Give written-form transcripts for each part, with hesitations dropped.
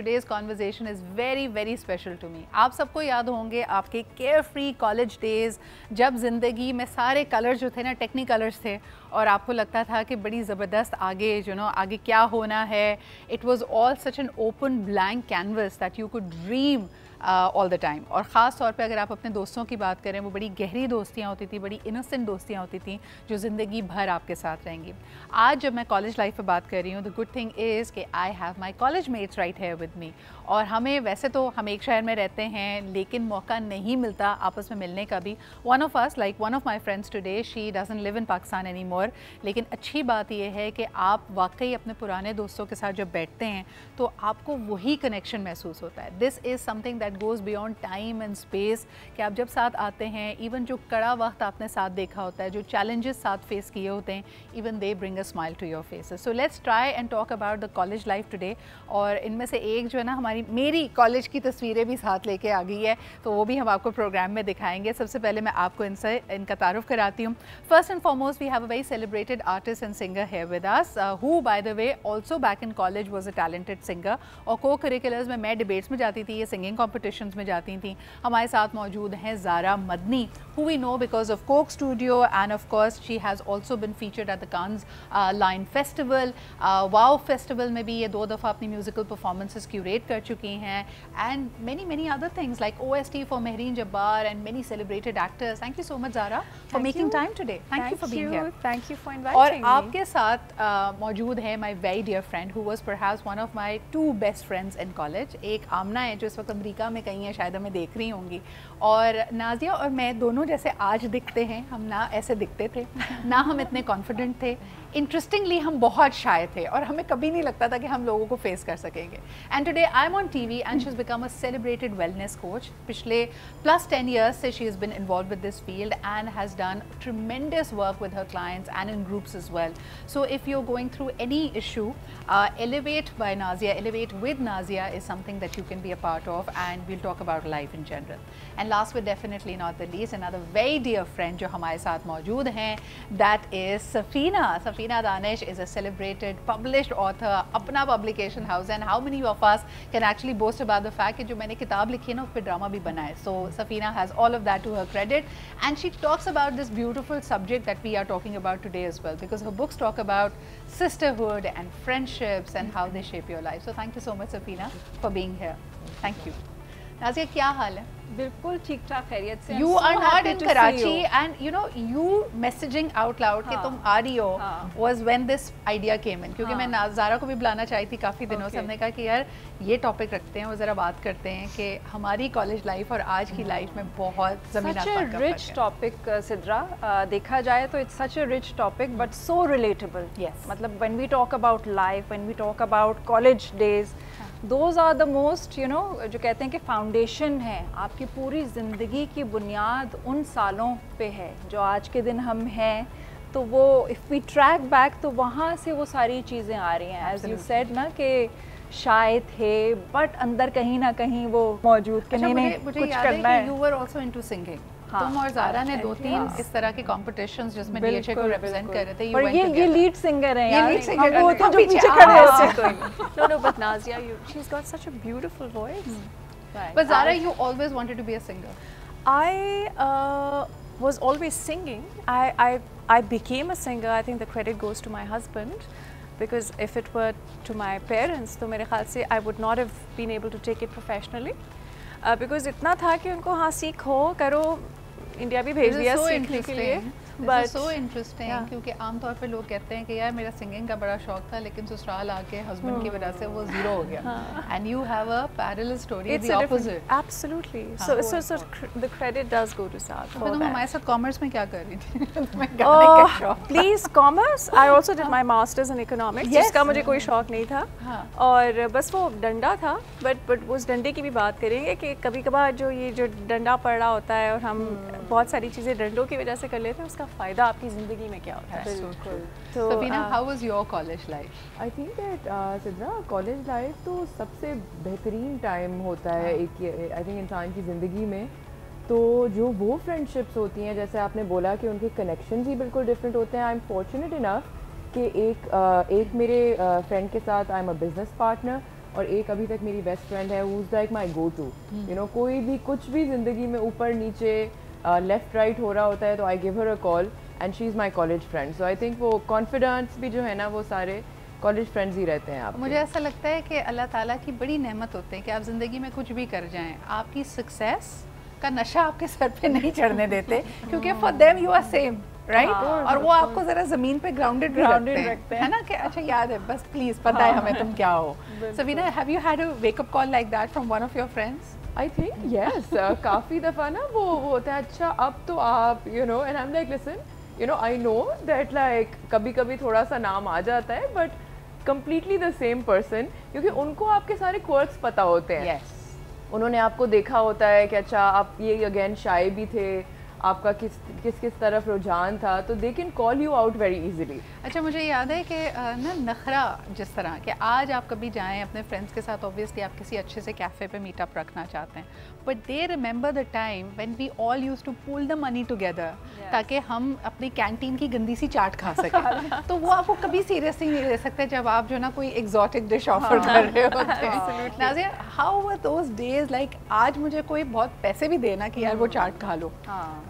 Today's conversation is very very special to me. آپ سب کو یاد ہوں گے آپ کے کیئر فری کالج ڈیز جب زندگی میں سارے کلرز جو تھے نا ٹیکنی کلرز تھے اور آپ کو لگتا تھا کہ بڑی زبردست آگے آگے کیا ہونا ہے. It was all such an open blank canvas that you could dream all the time. اور خاص طور پہ اگر آپ اپنے دوستوں کی بات کریں وہ بڑی گہری دوستیاں ہوتی تھیں, بڑی انوسنٹ دوستیاں ہوتی تھیں جو زندگی بھر آپ کے ساتھ رہیں گی. آج جب میں کالج لائف پہ بات کر رہی ہوں, the good thing is کہ I have my college mates right here with me. اور ہمیں ویسے تو ہم ایک شہر میں رہتے ہیں لیکن موقع نہیں ملتا آپس میں ملنے کا بھی. One of us, like one of my friends today, she doesn't live in Pakistan anymore. لیکن اچھی بات یہ ہے کہ آپ واقعی اپنے پرانے دوستوں کے ساتھ جب بیٹھتے ہیں تو آپ کو وہی کنیکشن محسوس ہوتا ہے. This is something that goes beyond time and space کہ آپ جب ساتھ آتے ہیں, ایون جو کڑا وقت آپ نے ساتھ دیکھا ہوتا ہے, جو چیلنجز ساتھ فیس کیے ہوتے ہیں, even they bring a smile to your faces. So let's try and talk about the college life today. اور ان میں سے ایک جو ہے نا میری کالج کی تصویریں بھی ساتھ لے کے آ گئی ہے تو وہ بھی ہم آپ کو پروگرام میں دکھائیں گے. سب سے پہلے میں آپ کو ان کا تعارف کراتی ہوں. First and foremost, we have a very celebrated artist and singer here with us, who by the way also back in college was a talented singer. اور co-curriculars میں ڈیبیٹس میں جاتی تھی, یہ سنگنگ کمپٹیشنز میں جاتی تھیں. ہمارے ساتھ موجود ہیں زارا مدنی, who we know because of Coke Studio, and of course she has also been featured at the Cannes Lion Festival. Wow Festival میں بھی یہ 2 دفعہ اپنی میوزیکل پرفارمنسز کیوریٹ کر چکی ہیں, and many other things like OST for Mehreen Jabbar and many celebrated actors. Thank you so much Zara for making time today. Thank you for being here. Thank you for inviting me. اور آپ کے ساتھ موجود ہے my very dear friend who was perhaps one of my 2 best friends in college. ایک آمنہ ہے جو اس وقت امریکہ میں کہیں ہیں, شاید ہمیں دیکھ رہی ہوں گی, اور نازیہ اور میں دونوں جیسے آج دکھتے ہیں, ہم نہ ایسے دکھتے تھے نہ ہم اتنے کانفیڈنٹ تھے. انٹرسٹنگلی ہم بہت شائع تھے اور ہمیں کبھی نہیں لگتا تھا کہ ہم لوگوں کو فیس کر سکیں گے. And today I am on T V and she has become a celebrated wellness coach. پچھلے +10 years سے she has been involved with this field and has done tremendous work with her clients and in groups as well. So if you're going through any issue, Elevate by Nazia, Elevate with Nazia is something that you can be a part of, and we'll talk about life in general. And last but definitely not the least, another very dear friend جو ہمارے ساتھ موجود ہیں, that is Safina. Safina Danish is a celebrated published author, اپنا publication house, and how many of us can actually boast about the fact کہ جو میں نے کتاب لکھی ہے نا اس پہ ڈرامہ بھی بنا ہے. So Safina has all of that to her credit, and she talks about this beautiful subject that we are talking about today as well, because her books talk about sisterhood and friendships and how they shape your life. So thank you so much Safina for being here. Thank you. Nazia کیا حال ہے؟ بالکل ٹھیک ٹھاک, خیریت سے. You are not in Karachi, and you messaging out loud کہ تم آ رہی ہو was when this idea came in. کیونکہ میں زارا کو بھی بلانا چاہی تھی کافی دنوں سے. ہم نے کہا کہ یار یہ ٹاپک رکھتے ہیں اور ذرا بات کرتے ہیں کہ ہماری کالج لائف اور آج کی لائف میں بہت زمین آسمان کا فرق ہے. رچ ٹاپک سدرا, دیکھا جائے تو it's such a rich topic but so relatable. مطلب when we talk about life, when we talk about college days, those are the most جو کہتے ہیں کہ فاؤنڈیشن ہے, آپ کی پوری زندگی کی بنیاد ان سالوں پہ ہے جو آج کے دن ہم ہیں. تو وہ if we track back تو وہاں سے وہ ساری چیزیں آ رہی ہیں. as you said نا کہ شاید تھے بٹ اندر کہیں نہ کہیں وہ موجود کہ نہیں کچھ کرنا ہے. You were also into singing. تم اور زارا نے 2-3 اس طرح کے کمپٹیشنز جس میں ڈی ایچ اے کو ریپرزینٹ کر رہے تھے. اور یہ لیڈ سنگر ہیں یار, لیڈ سنگر وہ تو جو پیچھے کھڑے ہیں. No, but Nazia, she's got such a beautiful voice. But Zara, you always wanted to be a singer. I was always singing. I became a singer. I think the credit goes to my husband, because if it were to my parents تو میرے خیال سے I would not have been able to take it professionally, because اتنا تھا کہ ان کو ہاں سیکھو کرو, انڈیا بھی بھیج دیا سیکھنے کے لیے. But so interesting, کیونکہ عام طور پہ لوگ کہتے ہیں کہ یار میرا سنگنگ کا بڑا شوق تھا لیکن سسرال آ کے ہسبینڈ کی وجہ سے وہ زیرو ہو گیا. And you have a parallel story, the opposite. Absolutely. So the credit does go to Saad. تم ہمارے ساتھ کامرس میں کیا کر رہی تھی؟ Please, commerce. I also did my masters in economics, جس کا مجھے کوئی شوق نہیں تھا, اور بس وہ ڈنڈا تھا. بٹ اس ڈنڈے کی بھی بات کریں گے کہ کبھی کبھار جو یہ جو ڈنڈا پڑ رہا ہوتا ہے اور ہم بہت ساری چیزیں ڈنڈوں کی وجہ سے کر لیتے ہیں, اس کا فائدہ آپ کی زندگی میں کیا ہوتا ہے. So Safina, how was your college life? I think that Sidra, college life تو سب سے بہترین ٹائم ہوتا ہے ایک I think انسان کی زندگی میں. تو جو وہ فرینڈشپس ہوتی ہیں, جیسے آپ نے بولا کہ ان کے کنیکشنز ہی بالکل ڈفرینٹ ہوتے ہیں. آئی ایم فارچونیٹ انف کہ ایک میرے فرینڈ کے ساتھ I am a business partner, اور ایک ابھی تک میری بیسٹ فرینڈ ہے who's like my go to, you know, کوئی بھی کچھ بھی زندگی میں اوپر نیچے لیفٹ رائٹ ہو رہا ہوتا ہے تو I give her a call and she's my college friend. So I think وہ کانفیڈنس بھی جو ہے نا وہ سارے کالج فرینڈز ہی رہتے ہیں آپ. مجھے ایسا لگتا ہے کہ اللہ تعالیٰ کی بڑی نعمت ہوتے ہیں کہ آپ زندگی میں کچھ بھی کر جائیں, آپ کی سکسیس کا نشہ آپ کے سر پہ نہیں چڑھنے دیتے, کیونکہ for them you are same right, اور وہ آپ کو ذرا زمین پہ گراؤنڈڈ رکھتے ہیں نا کہ اچھا یاد ہے بس پلیز پتہ ہے ہمیں تم کیا ہو. Savina, have you had a wake up call like that from one of your friends? I think yes, کافی دفعہ نا وہ ہوتا ہے اچھا اب تو آپ you know, and I'm like listen, you know, I know that like کبھی کبھی تھوڑا سا نام آ جاتا ہے but completely the same person, کیونکہ ان کو آپ کے سارے quirks پتہ ہوتے ہیں. انہوں نے آپ کو دیکھا ہوتا ہے کہ اچھا آپ یہ اگین شائع بھی تھے, آپ کا کس طرف رجحان تھا, تو they can call you out very easily. اچھا مجھے یاد ہے کہ نا نخرا جس طرح کہ آج آپ کبھی جائیں اپنے فرینڈس کے ساتھ, اوبیسلی آپ کسی اچھے سے کیفے پہ میٹ اپ رکھنا چاہتے ہیں, but they remember the time when we all used to pool the money together تاکہ ہم اپنی کینٹین کی گندی سی چاٹ کھا سکیں. تو وہ آپ کو کبھی سیریسلی نہیں لے سکتے جب آپ جو نا کوئی ایگزوٹک ڈش آفر کر رہے ہوتے ہیں. Nazia, how were those days like? آج مجھے کوئی بہت پیسے بھی دینا کہ یار وہ چاٹ کھا لو,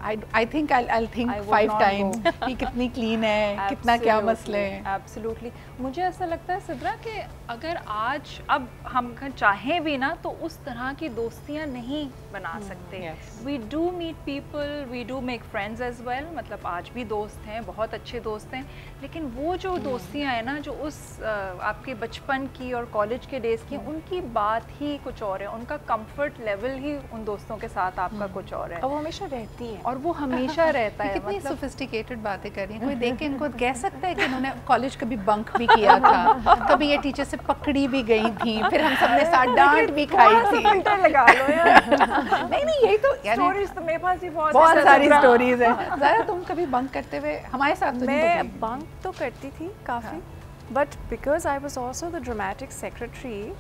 I think I'll think 5 times کہ کتنی کلین ہے, کتنا کیا مسئلے ہیں. ایبسلیوٹلی. مجھے ایسا لگتا ہے سدرا کہ اگر آج اب ہم چاہیں بھی نا تو اس طرح کی دوستیاں نہیں بنا سکتے. We do meet people, we do make friends as well, مطلب آج بھی دوست ہیں, بہت اچھے دوست ہیں, لیکن وہ جو دوستیاں ہیں نا جو اس آپ کے بچپن کی اور کالج کے ڈیز کی, ان کی بات ہی کچھ اور ہے, ان کا کمفرٹ لیول ہی ان دوستوں کے ساتھ آپ کا کچھ اور ہے, اور وہ ہمیشہ رہتی ہے, اور وہ ہمیشہ رہتا ہے. کتنی سوفسٹیکیٹڈ باتیں کر رہی ہیں, کوئی دیکھ کے ان کو کہہ سکتا ہے کہ انہوں نے کالج کبھی بنک بھی کیا تھا, کبھی یہ ٹیچر سے پکڑی بھی گئی تھی, پھر ہم سب نے ساتھ ڈانٹ بھی کھائی تھی. لگا لو یار. نہیں یہی تو اسٹوریز تو میرے پاس ہی بہت ساری اسٹوریز ہیں. ذرا تم کبھی بنک کرتے ہوئے ہمارے ساتھ؟ میں بنک تو کرتی تھی کافی, but because I was also the dramatic secretary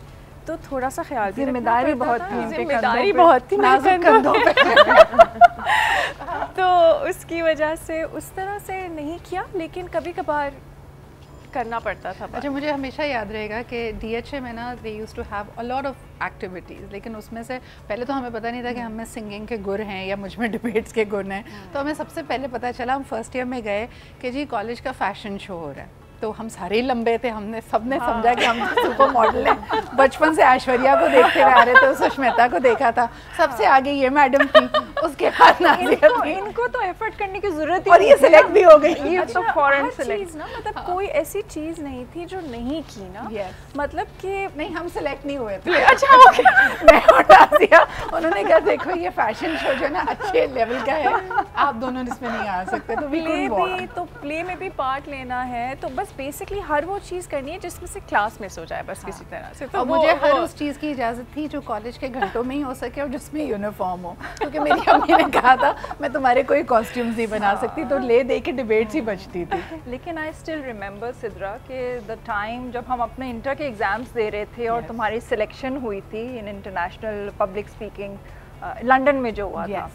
تو تھوڑا سا خیال بھی ذمہ داری بہت تھی, ذمہ داری بہت تھی نازک کندھوں پہ. تو اس کی وجہ سے اس طرح سے نہیں کیا, لیکن کبھی کبھار کرنا پڑتا تھا. اچھا مجھے ہمیشہ یاد رہے گا کہ ڈی ایچ اے میں نا they used to have a lot of activities, لیکن اس میں سے پہلے تو ہمیں پتہ نہیں تھا کہ ہم میں سنگنگ کے گر ہیں یا مجھ میں ڈبیٹس کے گر ہیں. تو ہمیں سب سے پہلے پتہ چلا, ہم فرسٹ ایئر میں گئے کہ جی کالج کا فیشن شو ہو رہا ہے, تو ہم سارے لمبے تھے, ہم نے سب نے سمجھا کہ ہم سپر ماڈل ہیں. بچپن سے ایشوریا کو دیکھتے ہوئے آ رہے تھے, سشمیتا کو دیکھا تھا, سب سے آگے یہ میڈم تھی, اس کے بعد نازیہ تھی. ان کو تو ایفرٹ کرنے کی ضرورت ہی, اور یہ سلیکٹ بھی ہو گئی. یہ تو فورن سلیکٹ نا, مطلب کوئی ایسی چیز نہیں تھی جو نہیں کی نا, مطلب کہ نہیں ہم سلیکٹ نہیں ہوئے تھے. اچھا میں اور نازیہ, انہوں نے کہا دیکھو یہ فیشن شو جو ہے نا اچھے لیول کا ہے, آپ دونوں اس میں نہیں آ سکتے. تو پلے میں بھی پارٹ لینا ہے, تو بس بیسکلی ہر وہ چیز کرنی ہے جس میں سے کلاس مس ہو جائے بس کسی طرح سے. تو مجھے ہر اس چیز کی اجازت تھی جو کالج کے گھنٹوں میں ہی ہو سکے اور جس میں یونیفارم ہو, کیونکہ میری امی نے کہا تھا میں تمہارے کوئی کاسٹیومز نہیں بنا سکتی, تو لے دے کے ڈبیٹس ہی بچتی تھی. لیکن آئی اسٹل ریممبر سدرا کہ دا ٹائم جب ہم اپنے انٹر کے ایگزامس دے رہے تھے اور تمہاری سلیکشن ہوئی تھی in international public speaking London میں جو ہوا تھا.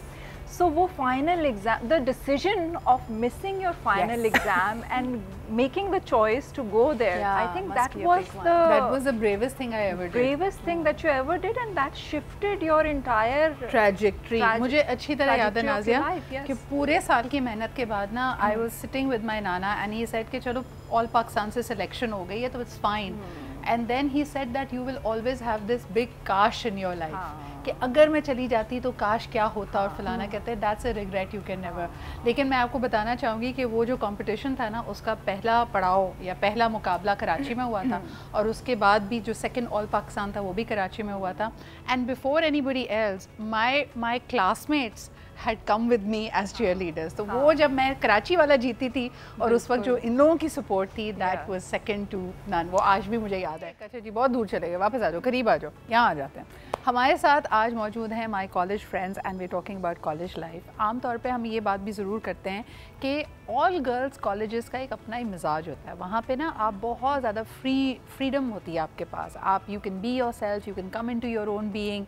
So وہ final exam, the decision of missing your final exam and making the choice to go there, I think that was the bravest thing I ever did. Bravest thing that you ever did, and that shifted your entire trajectory. مجھے اچھی طرح یاد ہے نازیہ کہ پورے سال کی محنت کے بعد نا I was sitting with my nana and he said کہ چلو all پاکستان سے سلیکشن ہو گئی ہے تو it's fine. And then he said that you will always have this big kash in your life. کہ اگر میں چلی جاتی تو کاش کیا ہوتا, اور فلانا کہتے ہیں that's a regret you can never. لیکن میں آپ کو بتانا چاہوں گی کہ وہ جو کمپٹیشن تھا نا اس کا پہلا پڑاؤ یا پہلا مقابلہ کراچی میں ہوا تھا, اور اس کے بعد بھی جو سیکنڈ آل پاکستان تھا وہ بھی کراچی میں ہوا تھا. And before anybody else my classmates had come with me as cheerleaders. تو وہ جب میں کراچی والا جیتی تھی اور اس وقت جو ان لوگوں کی سپورٹ تھی, that was second to none. وہ آج بھی مجھے یاد ہے. اچھا جی بہت دور چلے گئے, واپس آ جاؤ, قریب آ جاؤ, یہاں آ جاتے ہیں. ہمارے ساتھ آج موجود ہیں my college friends and we talking about college life. عام طور پہ ہم یہ بات بھی ضرور کرتے ہیں کہ آل گرلس کالجز کا ایک اپنا ہی مزاج ہوتا ہے. وہاں پہ نا آپ بہت زیادہ فریڈم ہوتی ہے آپ کے پاس. آپ you can be yourself, you can come into your own being.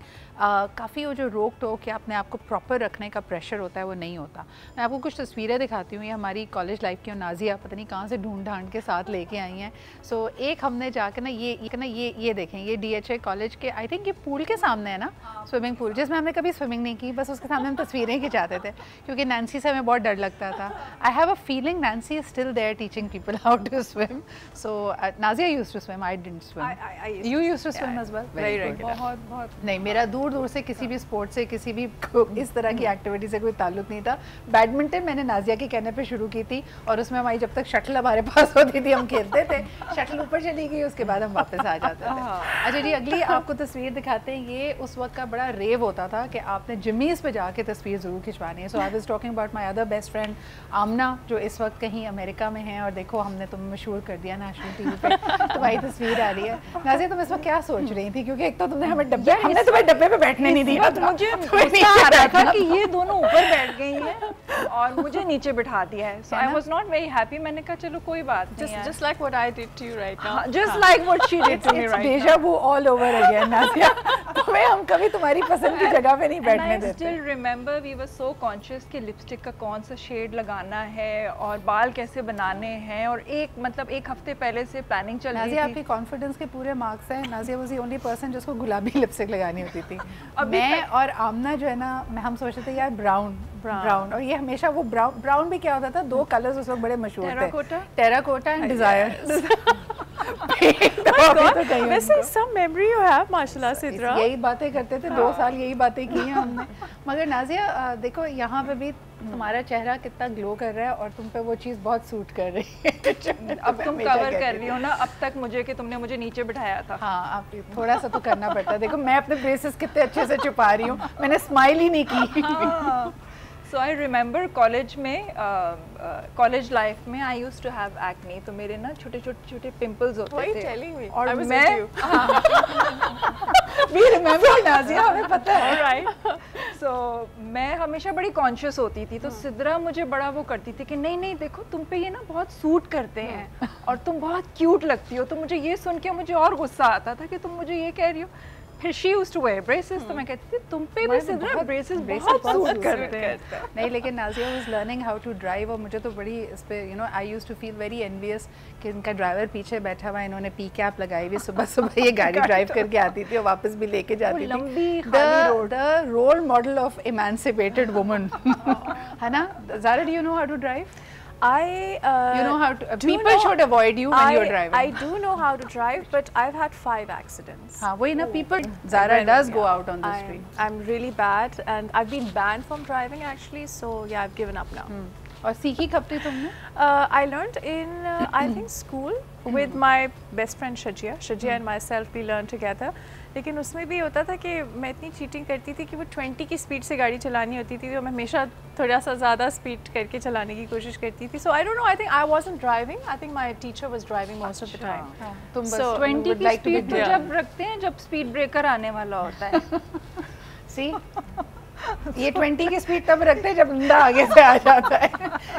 کافی وہ جو روک ٹوک یا اپنے آپ کو پراپر رکھنے کا پریشر ہوتا ہے وہ نہیں ہوتا. میں آپ کو کچھ تصویریں دکھاتی ہوں, یہ ہماری کالج لائف کی, اور نازیہ پتہ نہیں کہاں سے ڈھونڈ ڈھانڈ کے ساتھ لے کے آئی ہیں. سو ایک ہم نے جا کے نا یہ دیکھیں, یہ DHA کالج کے آئی تھنک یہ پول کے سامنے ہے نا, سوئمنگ پول, جس میں ہم نے کبھی سوئمنگ نہیں کی, بس اس کے سامنے ہم تصویریں کھنچاتے تھے کیونکہ نینسی سے ہمیں بہت ڈر لگتا تھا. I have a feeling Nancy is still there teaching people how to swim. So Nazia used to swim, I don't swim. You used to swim as well? بہت نہیں, میرا دور دور سے کسی بھی اسپورٹ سے, کسی بھی اس طرح کی ایکٹیویٹی سے کوئی تعلق نہیں تھا. بیڈمنٹن میں نے نازیہ کے کہنے پہ شروع کی تھی, اور اس میں ہماری جب تک شٹل ہمارے پاس ہوتی تھی ہم کھیلتے تھے. شٹل اوپر چلی گئی, اس کے بعد ہم واپس آ جاتے تھے. اچھا جی, اگلی آپ کو تصویر دکھاتے ہیں. یہ اس وقت کا بڑا ریو ہوتا تھا کہ آپ نے جمیز پہ جا کے تصویر ضرور کھنچوانی ہے. So I was talking about my other best friend Amna, جو اس وقت کہیں امریکہ میں ہیں, اور دیکھو ہم نے تمہیں مشہور کر دیا نیشنل ٹی وی پہ, تمہاری تصویر آ رہی ہے. نازیہ تم اس وقت کیا سوچ رہی تھی, کیونکہ ایک تو تم نے ہمیں تمہیں ڈبے پہ بیٹھنے نہیں دیا, مجھے آ رہا تھا کہ یہ دونوں اوپر بیٹھ گئی ہیں اور مجھے نیچے بٹھا دیا ہے. So I was not very happy. میں نے کہا چلو کوئی بات نہیں, just like what I did to you right now. just like what she did to me right now. Deja vu all over again, Nazia. تمہیں ہم کبھی تمہاری پسند کی جگہ پہ نہیں بیٹھنے دیتے. I still remember we were so conscious کہ لپسٹک کا کون سا شیڈ لگانا ہے اور بال کیسے بنانے ہیں, اور ایک ہفتے پہلے سے پلاننگ چل رہی تھی. نازیہ آپ کی کانفیڈنس کے پورے مارکس ہیں. Nazia was the only person جس کو گلابی لپسٹک لگانی ہوتی تھی. میں اور آمنہ جو ہے نا, ہم سوچتے تھے یار براؤن, اور یہ ہمیشہ وہ براؤن بھی کیا ہوتا تھا, دو کلرز اس وقت بڑے مشہور تھے, ٹیراکوٹا اینڈ ڈیزائر. ویسے some memory you have ماشاءاللہ سدرا. یہی باتیں کرتے تھے 2 سال, یہی باتیں کی ہیں ہم نے. مگر نازیہ دیکھو یہاں پہ بھی تمہارا چہرہ کتنا گلو کر رہا ہے, اور تم پہ وہ چیز بہت سوٹ کر رہی ہے. اب تم کور کر رہی ہو نا اب تک مجھے کہ تم نے مجھے نیچے بٹھایا تھا. ہاں, آپ تھوڑا سا تو کرنا پڑتا ہے. دیکھو میں اپنے بریسز کتنے اچھے سے چھپا رہی ہوں, میں نے اسمائل ہی نہیں کی. سو آئی ریمبر کالج میں, کالج لائف میں آئی یوز ٹو ہیو ایکنی. تو میرے نا چھوٹے چھوٹے پمپلز ہوتے تھے, اور میں ہمیں پتہ ہے. سو میں ہمیشہ بڑی کانشیس ہوتی تھی. تو سدرا مجھے بڑا وہ کرتی تھی کہ نہیں دیکھو تم پہ یہ نا بہت سوٹ کرتے ہیں اور تم بہت کیوٹ لگتی ہو. تو مجھے یہ سن کے مجھے اور غصہ آتا تھا کہ تم مجھے یہ کہہ رہی ہو. پھر she used to wear braces, تو میں کہتی تھی تم پہ بھی سدرا braces بہت سوٹ کرتے ہیں. نہیں لیکن Nazia was learning how to drive, اور مجھے تو بڑی اس پہ I used to feel very envious کہ ان کا ڈرائیور پیچھے بیٹھا ہوا ہے, انہوں نے پی کیپ لگائی ہوئی, صبح یہ گاڑی ڈرائیو کر کے آتی تھی اور واپس بھی لے کے جاتی تھی. The role model of emancipated woman ہے نا. زارا, do you know how to drive? You know how to, people should avoid you when you're driving. I do know how to drive, but I've had 5 accidents. ہاں وہی نا, people, Zara does go out on the street. I'm really bad and I've been banned from driving actually, so yeah, I've given up now. اور سیکھی کب تھی تم نے؟ I learned in I think school with my best friend Shajia and myself, we learned together. لیکن اس میں بھی ہوتا تھا کہ میں اتنی چیٹنگ کرتی تھی کہ وہ 20 کی اسپیڈ سے گاڑی چلانی ہوتی تھی, تو میں ہمیشہ تھوڑا سا زیادہ اسپیڈ کر کے چلانے کی کوشش کرتی تھی. So I don't know, I think I wasn't driving, I think my teacher was driving most of the time. تم بس 20 کی اسپیڈ تو جب رکھتے ہیں جب اسپیڈ بریکر آنے والا ہوتا ہے. سی یہ 20 کی اسپیڈ تب رکھتے ہیں جب بندہ آگے سے آ جاتا ہے,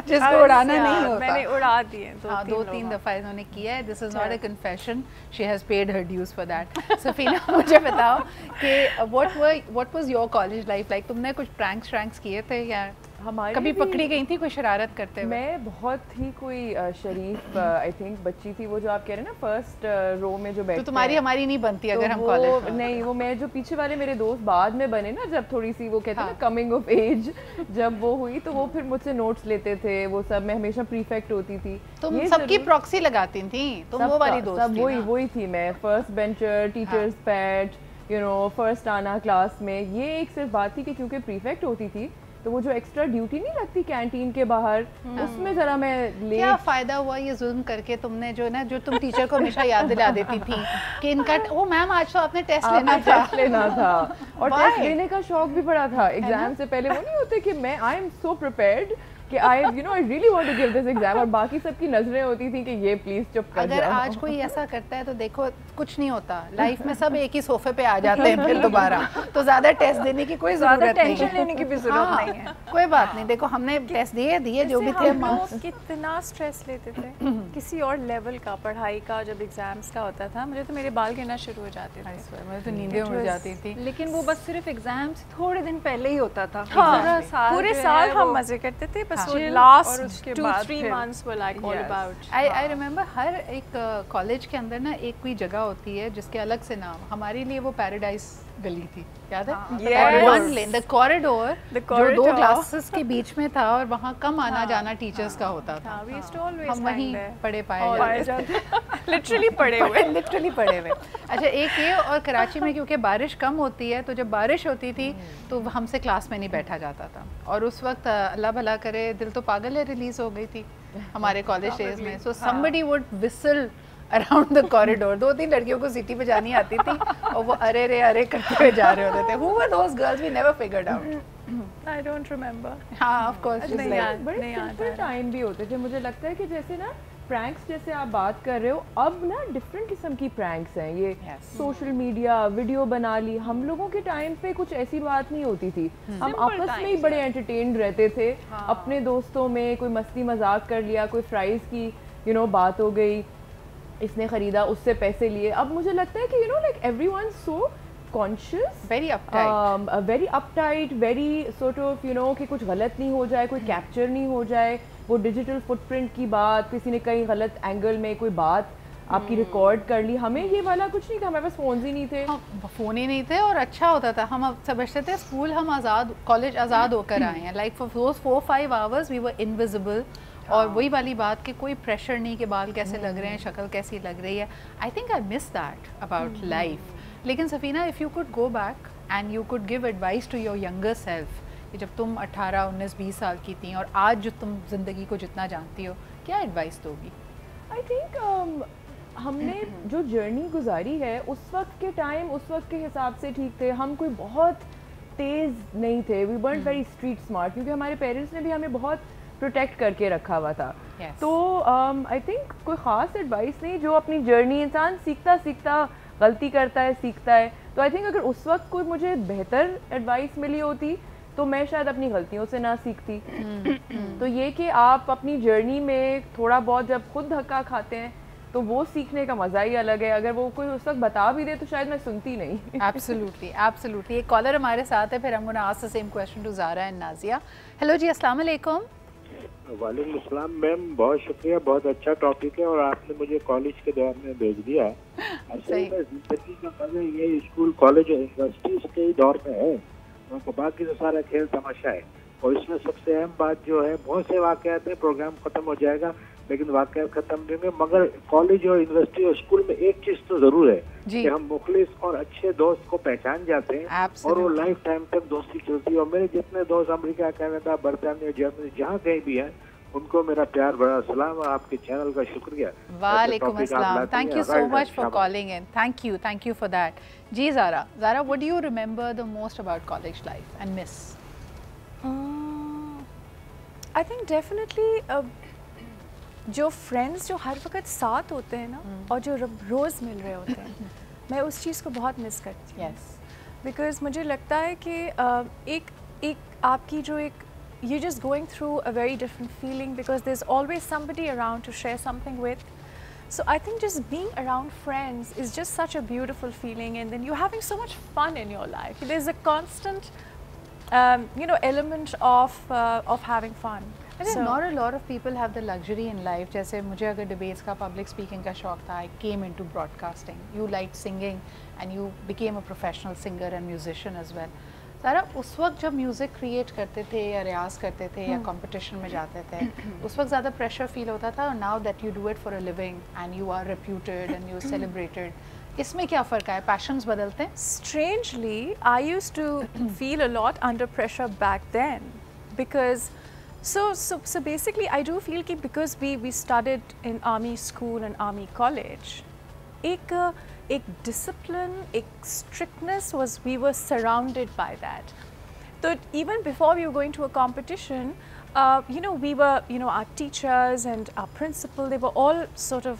جس کو اڑانا نہیں ہوتا. میں نے اڑا دیے 2-3 دفعہ انہوں نے کیا ہے. This is not a confession, she has paid her dues for that. Safina مجھے بتاؤ کہ what was your college life like? تم نے کچھ پرینکس کیے تھے یا کبھی پکڑی گئی تھی کوئی شرارت کرتے ہوئے؟ میں بہت ہی کوئی شریف آئی تھنک بچی تھی, وہ جو آپ کہہ رہے ہیں نا فرسٹ رو میں جو بیٹھتے ہیں. تو تمہاری ہماری نہیں بنتی اگر ہم کالج نہیں, وہ میں جو پیچھے والے میرے دوست بعد میں بنے نا, جب تھوڑی سی وہ کہتے ہیں نا کمنگ آف ایج جب وہ ہوئی, تو وہ پھر مجھ سے نوٹس لیتے تھے وہ سب. میں ہمیشہ پریفیکٹ ہوتی تھی. تم سب کی پراکسی لگاتی تھیں, تم وہ والی دوست سب وہی تھی. میں فرسٹ بینچر, ٹیچرز پیٹ, فرسٹ آنا کلاس میں. یہ ایک صرف بات تھی کہ کیونکہ پریفیکٹ ہوتی تھی تو وہ جو ایکسٹرا ڈیوٹی نہیں لگتی کینٹین کے باہر, اس میں ذرا میں لے. کیا فائدہ ہوا یہ ظلم کر کے تم نے, جو نا جو تم ٹیچر کو ہمیشہ یاد دلا دیتی تھی کہ ان کا وہ میم آج تو آپ نے ٹیسٹ لینا تھا, اور ٹیسٹ لینے کا شوق بھی بڑا تھا ایگزام سے پہلے. وہ نہیں ہوتے کہ میں آئی ایم سو پریپیئرڈ کہ I really want to give this exam, اور باقی سب کی نظریں ہوتی تھیں کہ یہ پلیز چپ کر جاؤ. اگر آج کوئی ایسا کرتا ہے تو دیکھو کچھ نہیں ہوتا, لائف میں سب ایک ہی صوفے پہ آ جاتے ہیں پھر دوبارہ, تو زیادہ ٹیسٹ دینے کی کوئی ضرورت نہیں, ٹینشن لینے کی بھی ضرورت نہیں ہے. کوئی بات نہیں, دیکھو ہم نے ٹیسٹ دیے جو بھی تھے. ہم لوگ کتنا اسٹریس لیتے تھے کسی اور لیول کا پڑھائی کا, جب ایگزامس کا ہوتا تھا مجھے تو میرے بال گرنا شروع ہو جاتے تھے, مجھے تو نیندیں اڑ جاتی تھی. لیکن وہ بس صرف ایگزام سے تھوڑے دن پہلے ہی ہوتا تھا, پورے سال ہم مزے کرتے تھے, بس last 2-3 months were like all about. I remember ہر ایک کالج کے اندر نا ایک کوئی جگہ ہوتی ہے جس کے الگ سے نام, ہمارے لیے وہ پیراڈائز گلی تھی, یاد ہے؟ ون لین, دا کوریڈور جو 2 کلاسز کے بیچ میں تھا, اور وہاں کم آنا جانا ٹیچرز کا ہوتا تھا, ہم وہیں پڑھے پائے جاتے, لٹرلی پڑے ہوئے. اچھا ایک یہ, اور کراچی میں کیونکہ بارش کم ہوتی ہے تو جب بارش ہوتی تھی تو ہم سے کلاس میں نہیں بیٹھا جاتا تھا, اور اس وقت اللہ بھلا کرے دل تو پاگل ہے ریلیز ہو گئی تھی ہمارے کالج ڈیز میں, سو somebody would whistle around the corridor. 2-3 لڑکیوں کو سیٹی پہ جانی آتی تھی اور وہ ارے کرتے ہوئے جا رہے ہوتے تھے. Who were those girls? We never figured out. I don't remember. ہاں of course. بڑے سمپل ٹائم بھی ہوتے تھے. مجھے لگتا ہے کہ جیسے نا پرینکس جیسے آپ بات کر رہے ہو, اب نا ڈفرینٹ قسم کی پرینکس ہیں, یہ سوشل میڈیا ویڈیو بنا لی. ہم لوگوں کے ٹائم پہ کچھ ایسی بات نہیں ہوتی تھی, ہم آپس میں ہی بڑے انٹرٹینڈ رہتے تھے, اپنے دوستوں میں کوئی مستی مذاق کر لیا, کوئی فرائز کی بات ہو گئی, اس نے خریدا اس سے پیسے لیے. اب مجھے لگتا ہے کہ like everyone so conscious, very uptight, very sort of کہ کچھ غلط نہیں ہو جائے, کوئی کیپچر نہیں ہو جائے, وہ ڈیجیٹل فٹ پرنٹ کی بات, کسی نے کہیں غلط اینگل میں کوئی بات آپ کی ریکارڈ کر لی. ہمیں یہ والا کچھ نہیں تھا, ہمارے پاس فونز ہی نہیں تھے. فون ہی نہیں تھے, اور اچھا ہوتا تھا. ہم اب سمجھتے تھے اسکول ہم آزاد, کالج آزاد ہو کر آئے ہیں, like for those 4-5 hours we were invisible. اور وہی والی بات کہ کوئی پریشر نہیں کہ بال کیسے لگ رہے ہیں, شکل کیسی لگ رہی ہے. I think I miss that about life. لیکن Safina, if you could go back and you could give advice to your younger self, کہ جب تم 18, 19, 20 سال کی تھیں اور آج جو تم زندگی کو جتنا جانتی ہو, کیا ایڈوائس دو گی؟ آئی تھنک ہم نے جو جرنی گزاری ہے اس وقت کے ٹائم اس وقت کے حساب سے ٹھیک تھے. ہم کوئی بہت تیز نہیں تھے, وی ورنٹ ویری اسٹریٹ اسمارٹ, کیونکہ ہمارے پیرنٹس نے بھی ہمیں بہت پروٹیکٹ کر کے رکھا ہوا تھا. تو آئی تھنک کوئی خاص ایڈوائس نہیں, جو اپنی جرنی انسان سیکھتا غلطی کرتا ہے, سیکھتا ہے. تو آئی تھنک اگر اس وقت کوئی مجھے بہتر ایڈوائس ملی ہوتی تو میں شاید اپنی غلطیوں سے نہ سیکھتی. تو یہ کہ آپ اپنی جرنی میں تھوڑا بہت جب خود دھکا کھاتے ہیں تو وہ سیکھنے کا مزہ ہی الگ ہے. اگر وہ کوئی اس وقت بتا بھی دے تو شاید میں سنتی نہیں. ایبسلیوٹلی. ایک کالر ہمارے ساتھ ہے, پھر ہم gonna ask the same question to Zara and Nazia. Hello جی, السلام علیکم. وعلیکم السلام میم, بہت شکریہ, بہت اچھا ٹاپک ہے, اور آپ نے مجھے کالج کے دور میں بھیج دیا. اصل میں زندگی کا مزہ یہ اسکول, کالج اور یونیورسٹیز کے دور میں ہے, اور باقی تو سارا کھیل تماشا ہے. اور اس میں سب سے اہم بات جو ہے, بہت سے واقعات ہیں, پروگرام ختم ہو جائے گا لیکن واقعات ختم نہیں ہوئے, مگر کالج اور یونیورسٹی اور اسکول میں ایک چیز تو ضرور ہے کہ ہم مخلص اور اچھے دوست کو پہچان جاتے ہیں, اور وہ لائف ٹائم تک دوستی چلتی ہے. اور میرے جتنے دوست امریکہ, کینیڈا, برطانیہ, جرمنی, جہاں کہیں بھی ہیں, ان کو میرا پیار بڑا سلام, اور آپ کے چینل کا شکریہ. وعلیکم السلام, thank you so much for calling in. Thank you for that. جی Zara, what do you remember the most about college life and miss? I think definitely جو فرینڈس جو ہر وقت ساتھ ہوتے ہیں نا, اور جو روز مل رہے ہوتے ہیں, میں اس چیز کو بہت مس کرتی ہوں. بیکاز مجھے لگتا ہے کہ ایک آپ کی جو ایک you're just going through a very different feeling because there's always somebody around to share something with. So I think just being around friends is just such a beautiful feeling, and then you're having so much fun in your life. There's a constant element of having fun. I think not a lot of people have the luxury in life. جیسے مجھے اگر debates کا, public speaking کا شوق تھا, I came into broadcasting. You liked singing and you became a professional singer and musician as well. سارا, اس وقت جب میوزک کریٹ کرتے تھے یا ریاض کرتے تھے یا کمپٹیشن میں جاتے تھے, اس وقت زیادہ پریشر فیل ہوتا تھا, اور now that you do it for a living and you are reputed and you celebrated, اس میں کیا فرق ہے؟ پیشنز بدلتے ہیں. Strangely I used to feel a lot under pressure back then, because so basically I do feel کہ because we studied in army school and army college, ایک discipline, ایک strictness we were surrounded by that. So even before we were going to a competition, you know, we were, you know, our teachers and our principal, they were all sort of,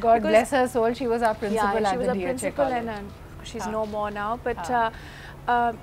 God bless her soul, she was our principal. Yeah, she was a principal and she's no more now. But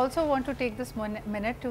also want to take this minute to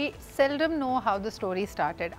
we seldom know how the story started.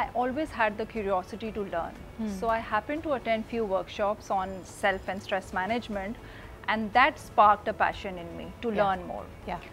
I always had the curiosity to learn. So I happened to attend few workshops on self and stress management, and that sparked a passion in me to learn more. Yeah.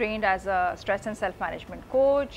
trained as a stress and self management coach.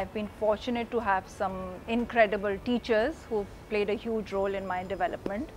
I've been fortunate to have some incredible teachers who played a huge role in my development.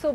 so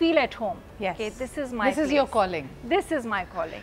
feel at home. Yes. This is my place. This is your calling. This is my calling.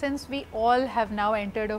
since we all have now entered a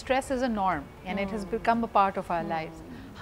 stress is a norm and it has become a part of our lives,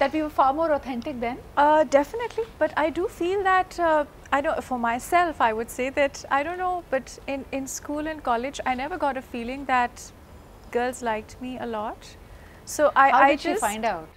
that we were far more authentic then? Definitely, but I do feel that I know for myself I would say that I don't know, but in school and college I never got a feeling that girls liked me a lot. So How did she find out?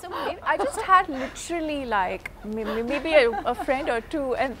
So I just had literally like maybe a friend or two, and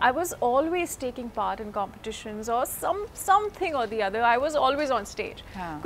I was always taking part in competitions or something or the other. I was always on stage.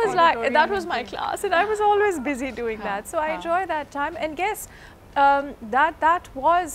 was like, that was my class, and I was always busy doing that. So I enjoy that time, and guess that was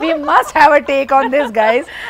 we must have a take on this guys.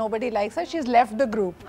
nobody likes her, she's left the group.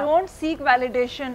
don't seek validation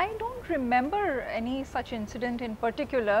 I don't remember any such incident in particular,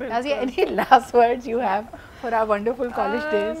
Nazia, any last words you have for our wonderful college days?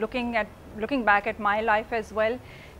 looking back at my life as well,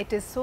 it is so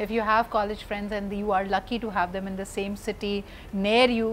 if you have college friends and you are lucky to have them in the same city near you,